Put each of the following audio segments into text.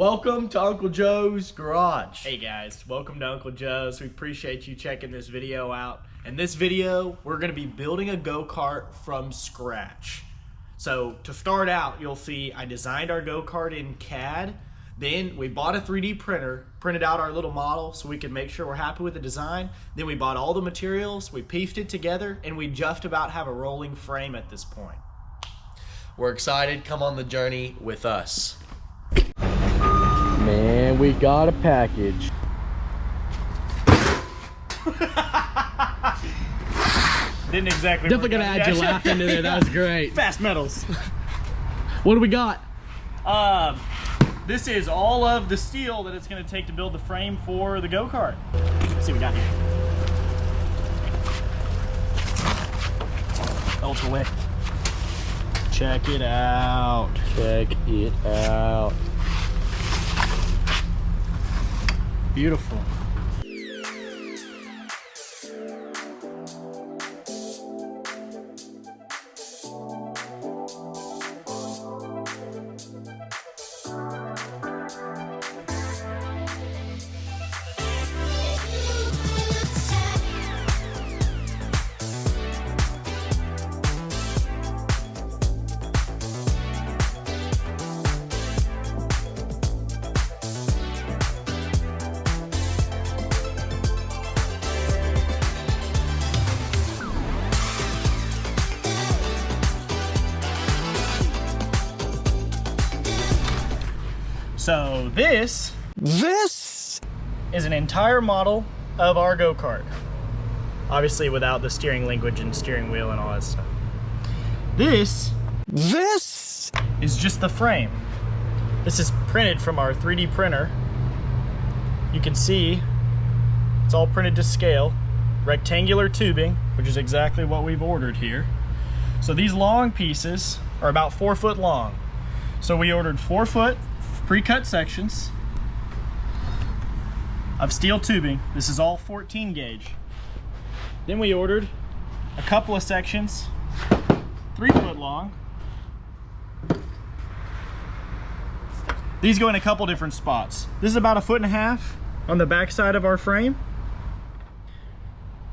Welcome to Uncle Joe's Garage. Hey guys, welcome to Uncle Joe's. We appreciate you checking this video out. In this video, we're gonna be building a go-kart from scratch. So to start out, you'll see I designed our go-kart in CAD. Then we bought a 3D printer, printed out our little model so we could make sure we're happy with the design. Then we bought all the materials, we pieced it together, and we just about have a rolling frame at this point. We're excited. Come on the journey with us. Man, we got a package. Didn't exactly Definitely gonna add your laugh into there. That was great. Fast metals. What do we got? This is all of the steel that it's gonna take to build the frame for the go-kart. Let's see what we got here. Ultra wet. Check it out. Check it out. Beautiful. So this is an entire model of our go-kart. Obviously without the steering linkage and steering wheel and all that stuff. This is just the frame. This is printed from our 3D printer. You can see it's all printed to scale. Rectangular tubing, which is exactly what we've ordered here. So these long pieces are about 4 foot long. So we ordered 4 foot pre-cut sections of steel tubing. This is all 14 gauge. Then we ordered a couple of sections, 3 foot long. These go in a couple different spots. This is about 1.5 feet on the back side of our frame.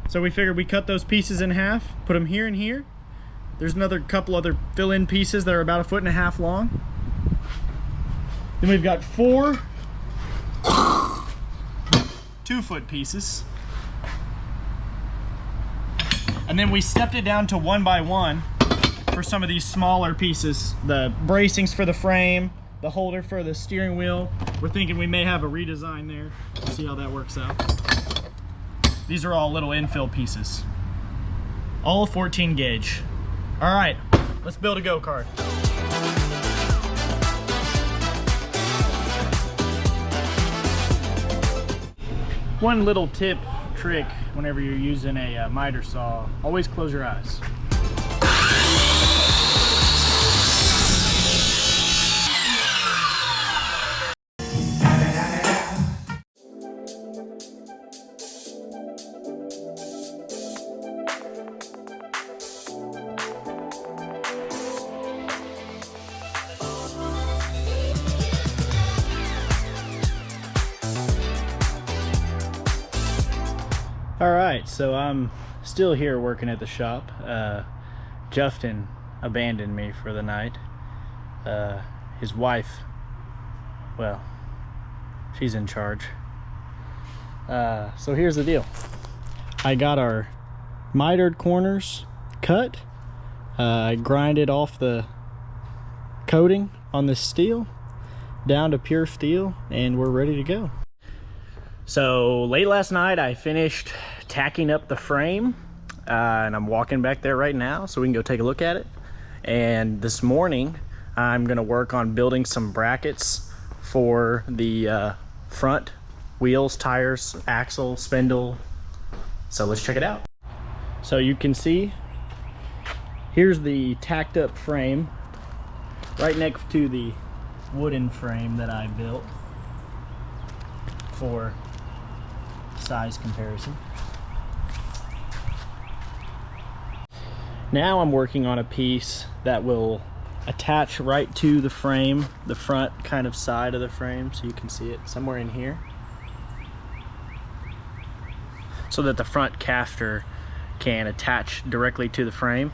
So we figured we cut those pieces in half, put them here and here. There's another couple other fill-in pieces that are about 1.5 feet long. Then we've got 4 2-foot pieces. And then we stepped it down to 1 by 1 for some of these smaller pieces. The bracings for the frame, the holder for the steering wheel. We're thinking we may have a redesign there. We'll see how that works out. These are all little infill pieces. All 14 gauge. All right, let's build a go-kart. One little tip, trick, whenever you're using a miter saw, always close your eyes. Alright, so I'm still here working at the shop. Justin abandoned me for the night. His wife, well, she's in charge. So here's the deal. I got our mitered corners cut. I grinded off the coating on this steel down to pure steel, and we're ready to go. So late last night I finished tacking up the frame, and I'm walking back there right now so we can go take a look at it. And this morning I'm gonna work on building some brackets for the front wheels, tires, axle, spindle. So let's check it out. So you can see here's the tacked up frame right next to the wooden frame that I built for size comparison. Now I'm working on a piece that will attach right to the frame, the front kind of side of the frame, so you can see it somewhere in here, so that the front cafter can attach directly to the frame,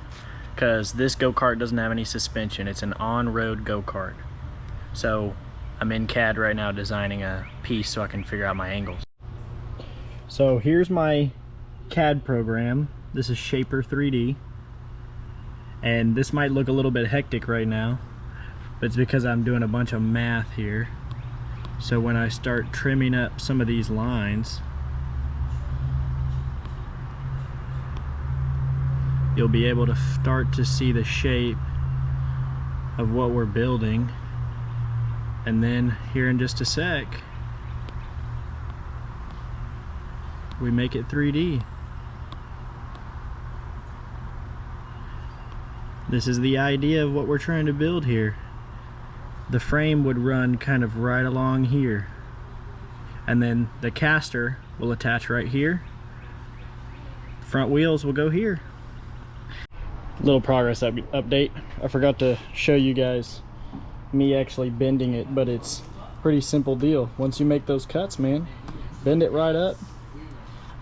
because this go-kart doesn't have any suspension. It's an on-road go-kart. So I'm in CAD right now designing a piece so I can figure out my angles. So here's my CAD program. This is Shaper 3D. And this might look a little bit hectic right now, but it's because I'm doing a bunch of math here. So when I start trimming up some of these lines, you'll be able to start to see the shape of what we're building. And then here in just a sec, we make it 3D. This is the idea of what we're trying to build here. The frame would run kind of right along here, and then the caster will attach right here. Front wheels will go here. Little progress update. I forgot to show you guys me actually bending it, but it's pretty simple deal. Once you make those cuts, man, bend it right up.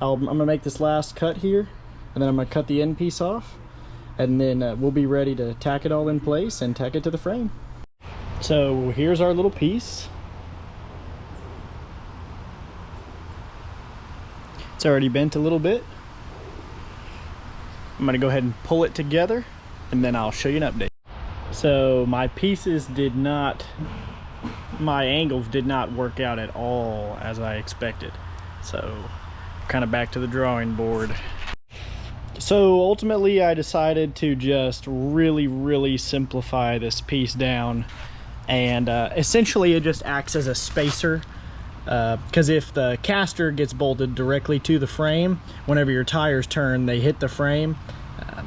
I'm gonna make this last cut here, and then I'm gonna cut the end piece off, and then we'll be ready to tack it all in place and tack it to the frame. So here's our little piece. It's already bent a little bit. I'm gonna go ahead and pull it together, and then I'll show you an update. So my pieces did not, my angles did not work out at all as I expected. So kind of back to the drawing board. So ultimately I decided to just really simplify this piece down, and essentially it just acts as a spacer, because if the caster gets bolted directly to the frame, whenever your tires turn they hit the frame,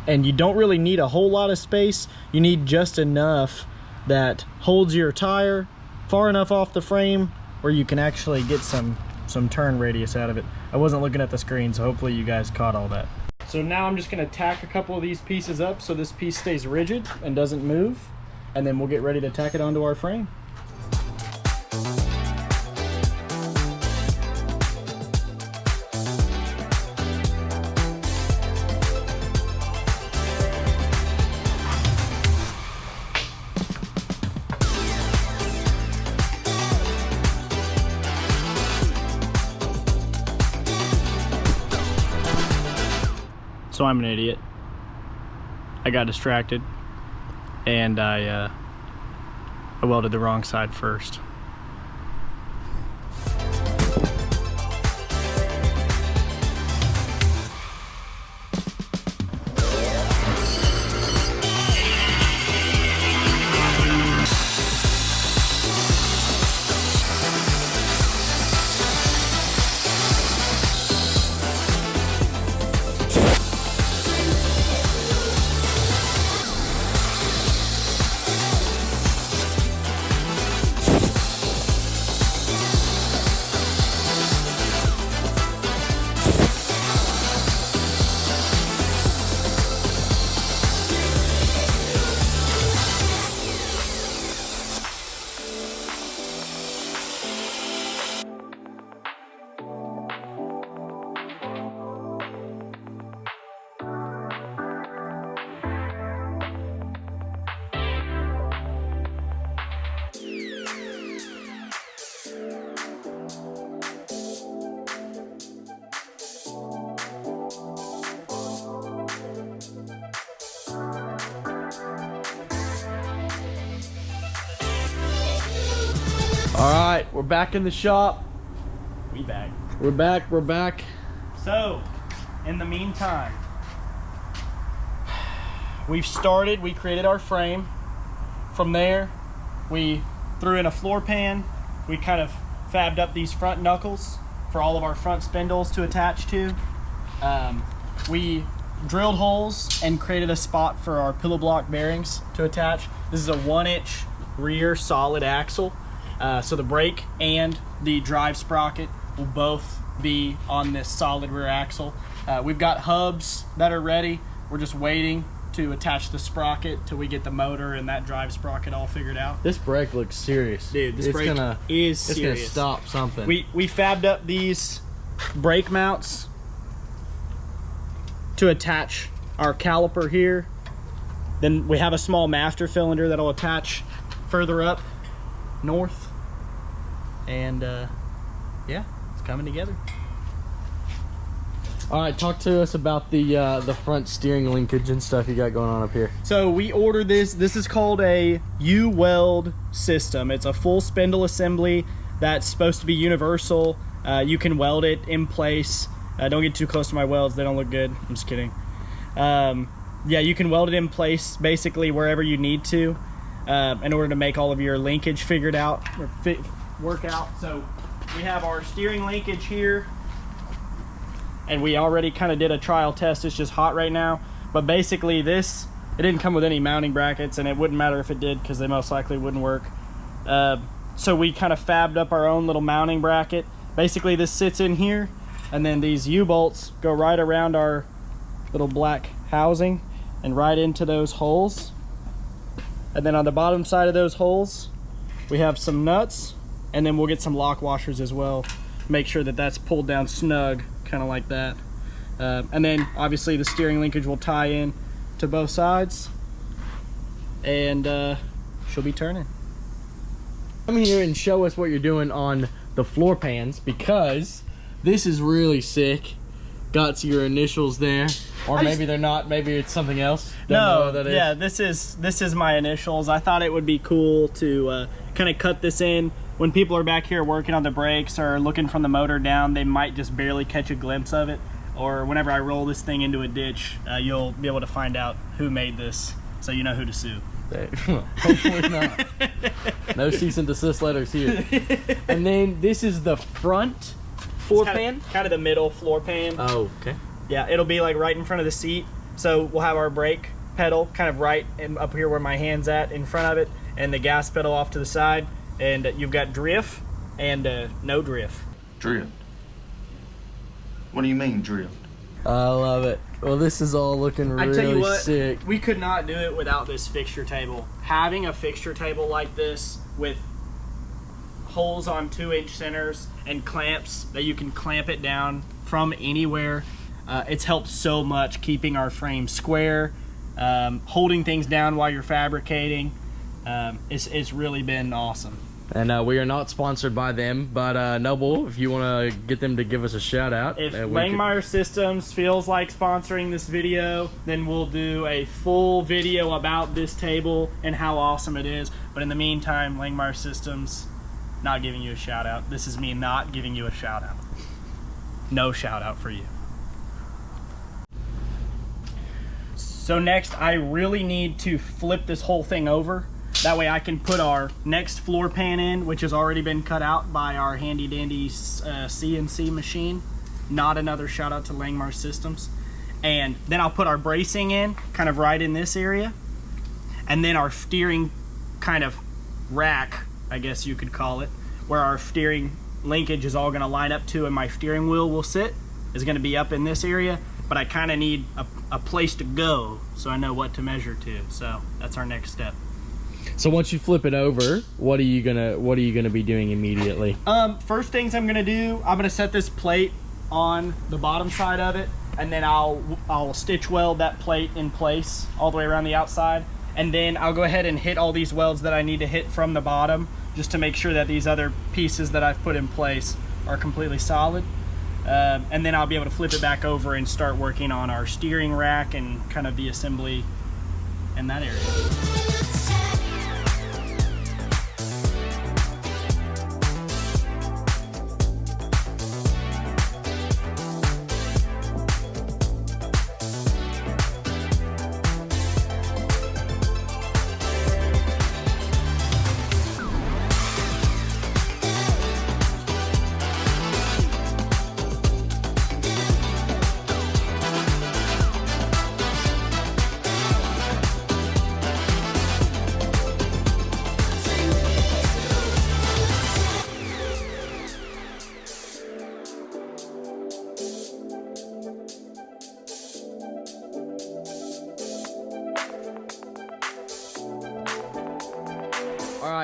and you don't really need a whole lot of space. You need just enough that holds your tire far enough off the frame where you can actually get some turn radius out of it. I wasn't looking at the screen, so hopefully you guys caught all that. So now I'm just gonna tack a couple of these pieces up so this piece stays rigid and doesn't move, and then we'll get ready to tack it onto our frame. So I'm an idiot. I got distracted, and I welded the wrong side first. All right, we're back in the shop. We're back. So, in the meantime, we created our frame. From there, we threw in a floor pan. We kind of fabbed up these front knuckles for all of our front spindles to attach to. We drilled holes and created a spot for our pillow block bearings to attach. This is a 1-inch rear solid axle. So the brake and the drive sprocket will both be on this solid rear axle. We've got hubs that are ready. We're just waiting to attach the sprocket till we get the motor and that drive sprocket all figured out. This brake looks serious. Dude, this brake is serious. It's gonna stop something. We fabbed up these brake mounts to attach our caliper here. Then we have a small master cylinder that'll attach further up north. And yeah, it's coming together. All right, talk to us about the front steering linkage and stuff you got going on up here. So we ordered this. This is called a U-weld system. It's a full spindle assembly that's supposed to be universal. You can weld it in place. Don't get too close to my welds. They don't look good. I'm just kidding. Yeah, you can weld it in place basically wherever you need to in order to make all of your linkage figured out or work out. So we have our steering linkage here. And we already kind of did a trial test. It's just hot right now. But basically this, it didn't come with any mounting brackets, and it wouldn't matter if it did because they most likely wouldn't work. So we kind of fabbed up our own little mounting bracket. Basically this sits in here, and then these U-bolts go right around our little black housing and right into those holes. And then on the bottom side of those holes, we have some nuts, and then we'll get some lock washers as well. Make sure that that's pulled down snug, kind of like that. And then obviously the steering linkage will tie in to both sides, and she'll be turning. Come here and show us what you're doing on the floor pans, because this is really sick. Got your initials there, or maybe they're not. Maybe it's something else. Don't know what that is. Yeah, this is my initials. I thought it would be cool to kind of cut this in. When people are back here working on the brakes or looking from the motor down, they might just barely catch a glimpse of it. Or whenever I roll this thing into a ditch, you'll be able to find out who made this, so you know who to sue. Hopefully not. No cease and desist letters here. And then this is the front floor pan? Kind of the middle floor pan. Oh, okay. Yeah, it'll be like right in front of the seat. So we'll have our brake pedal kind of right up here where my hand's at in front of it, and the gas pedal off to the side. And you've got drift and no drift. Drift? What do you mean drift? I love it. Well, this is all looking really I tell you what, sick. We could not do it without this fixture table. Having a fixture table like this with holes on 2-inch centers and clamps that you can clamp it down from anywhere, it's helped so much keeping our frame square, holding things down while you're fabricating. It's really been awesome. And we are not sponsored by them, but Noble, if you want to get them to give us a shout out. If Langmeyer Systems feels like sponsoring this video, then we'll do a full video about this table and how awesome it is. But in the meantime, Langmeyer Systems, not giving you a shout out. This is me not giving you a shout out. No shout out for you. So next, I really need to flip this whole thing over. That way I can put our next floor pan in, which has already been cut out by our handy dandy CNC machine. Not another shout out to Langmeyer Systems. And then I'll put our bracing in, kind of right in this area. And then our steering kind of rack, I guess you could call it, where our steering linkage is all gonna line up to and my steering wheel will sit, is gonna be up in this area. But I kind of need a place to go so I know what to measure to. So that's our next step. So once you flip it over, what are you gonna be doing immediately? First things I'm gonna do, I'm gonna set this plate on the bottom side of it, and then I'll stitch weld that plate in place all the way around the outside, and then I'll go ahead and hit all these welds that I need to hit from the bottom, just to make sure that these other pieces that I've put in place are completely solid. And then I'll be able to flip it back over and start working on our steering rack and kind of the assembly in that area.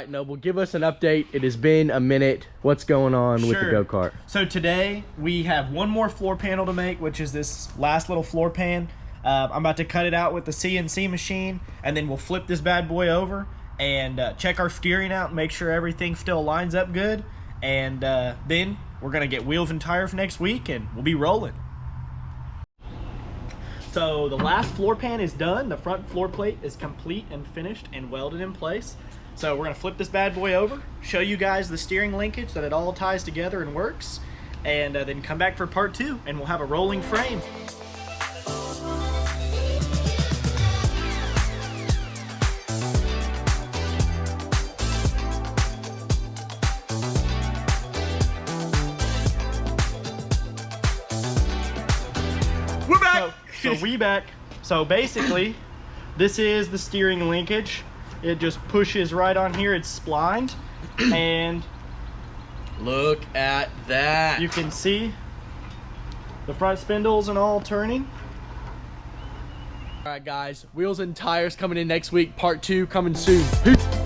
right, Noble, give us an update. It has been a minute. What's going on with the Sure. go-kart? So today we have one more floor panel to make, which is this last little floor pan. I'm about to cut it out with the CNC machine, and then we'll flip this bad boy over and check our steering out and make sure everything still lines up good. And then we're gonna get wheels and tires next week, and we'll be rolling. So the last floor pan is done. The front floor plate is complete and finished and welded in place. So we're gonna flip this bad boy over, show you guys the steering linkage, that it all ties together and works, and then come back for part 2, and we'll have a rolling frame. We're back. So we back. So basically, this is the steering linkage. It just pushes right on here. It's splined, and Look at that. you can see the front spindles and all turning. All right, guys, wheels and tires coming in next week. Part 2 coming soon. Peace.